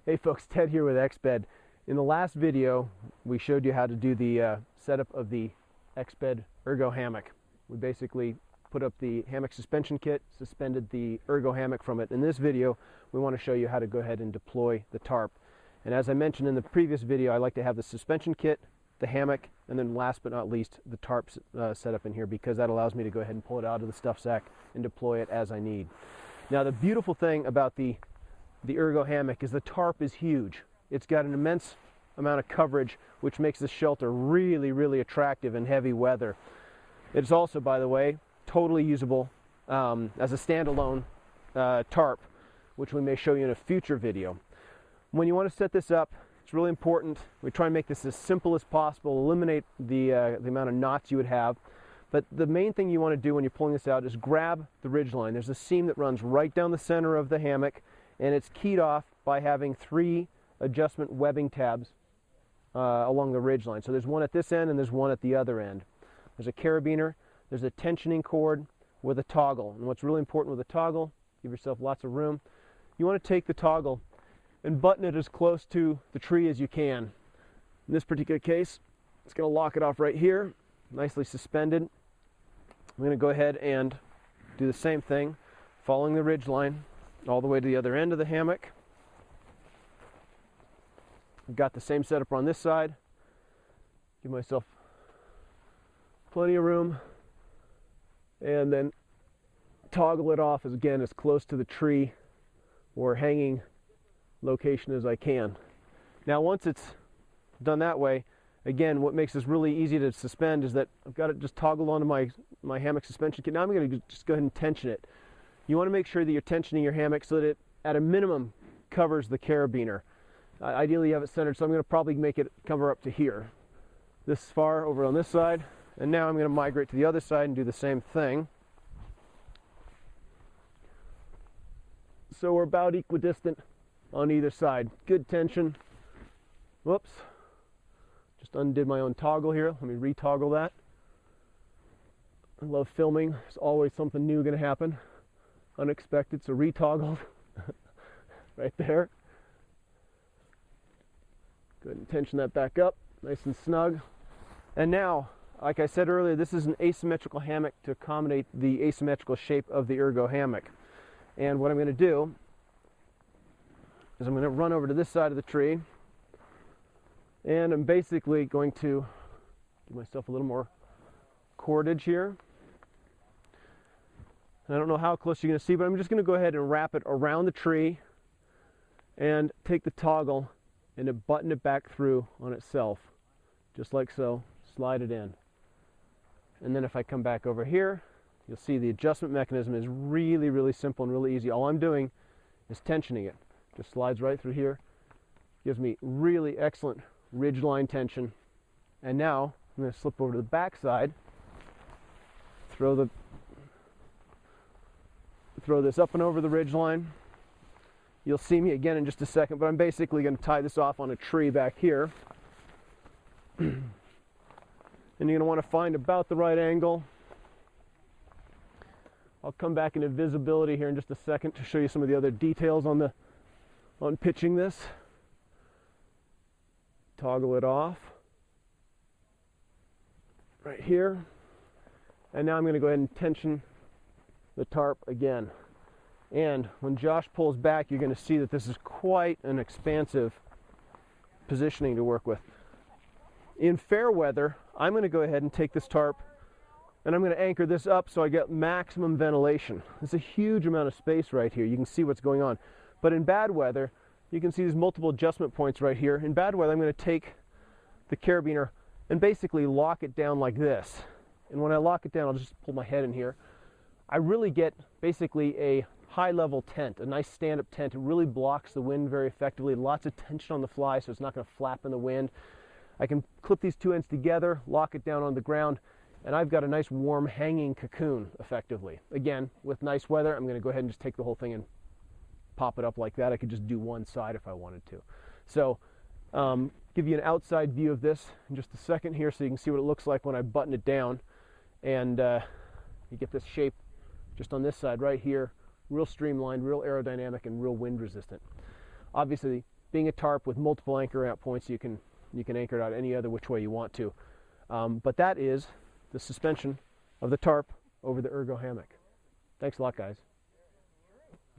Hey folks, Ted here with Exped. In the last video, we showed you how to do the setup of the Exped Ergo hammock. We basically put up the hammock suspension kit, suspended the Ergo hammock from it. In this video, we want to show you how to go ahead and deploy the tarp. And as I mentioned in the previous video, I like to have the suspension kit, the hammock, and then last but not least, the tarp set up in here, because that allows me to go ahead and pull it out of the stuff sack and deploy it as I need. Now the beautiful thing about the Ergo hammock is the tarp is huge. It's got an immense amount of coverage, which makes this shelter really, really attractive in heavy weather. It's also, by the way, totally usable as a standalone tarp, which we may show you in a future video. When you want to set this up, it's really important. We try and make this as simple as possible, eliminate the amount of knots you would have. But the main thing you want to do when you're pulling this out is grab the ridge line. There's a seam that runs right down the center of the hammock, and it's keyed off by having 3 adjustment webbing tabs along the ridge line. So there's one at this end and there's one at the other end. There's a carabiner, there's a tensioning cord with a toggle. And what's really important with a toggle, give yourself lots of room, you want to take the toggle and button it as close to the tree as you can. In this particular case, it's going to lock it off right here, nicely suspended. I'm going to go ahead and do the same thing, following the ridge line all the way to the other end of the hammock. I've got the same setup on this side. Give myself plenty of room, and then toggle it off as close to the tree or hanging location as I can. Now once it's done that way, again, what makes this really easy to suspend is that I've got it just toggled onto my hammock suspension kit. Now I'm going to just go ahead and tension it. You want to make sure that you're tensioning your hammock so that it, at a minimum, covers the carabiner. Ideally you have it centered, so I'm going to probably make it cover up to here. This far over on this side, and now I'm going to migrate to the other side and do the same thing. So we're about equidistant on either side. Good tension. Whoops. Just undid my own toggle here. Let me re-toggle that. I love filming. There's always something new going to happen. Unexpected, so re-toggled. Right there. Go ahead and tension that back up, nice and snug. And now, like I said earlier, this is an asymmetrical hammock to accommodate the asymmetrical shape of the Ergo hammock. And what I'm going to do is I'm going to run over to this side of the tree, and I'm basically going to give myself a little more cordage here. And I don't know how close you're going to see, but I'm just going to go ahead and wrap it around the tree and take the toggle and button it back through on itself, just like so. Slide it in. And then if I come back over here, you'll see the adjustment mechanism is really, really simple and really easy. All I'm doing is tensioning it. Just slides right through here. Gives me really excellent ridge line tension. And now I'm going to slip over to the back side, throw this up and over the ridge line. You'll see me again in just a second, but I'm basically going to tie this off on a tree back here. And you're going to want to find about the right angle. I'll come back into visibility here in just a second to show you some of the other details on pitching this. Toggle it off right here. And now I'm going to go ahead and tension the tarp again. And when Josh pulls back, you're going to see that this is quite an expansive positioning to work with. In fair weather, I'm going to go ahead and take this tarp and I'm going to anchor this up so I get maximum ventilation. There's a huge amount of space right here. You can see what's going on. But in bad weather, you can see these multiple adjustment points right here. In bad weather, I'm going to take the carabiner and basically lock it down like this. And when I lock it down, I'll just pull my head in here. I really get basically a high-level tent, a nice stand-up tent. It really blocks the wind very effectively. Lots of tension on the fly, so it's not going to flap in the wind. I can clip these 2 ends together, lock it down on the ground, and I've got a nice warm hanging cocoon effectively. Again, with nice weather, I'm going to go ahead and just take the whole thing and pop it up like that. I could just do one side if I wanted to. So give you an outside view of this in just a second here so you can see what it looks like when I button it down. And you get this shape just on this side right here, real streamlined, real aerodynamic, and real wind resistant. Obviously, being a tarp with multiple anchor out points, you can anchor it out any other which way you want to. But that is the suspension of the tarp over the Ergo hammock. Thanks a lot, guys.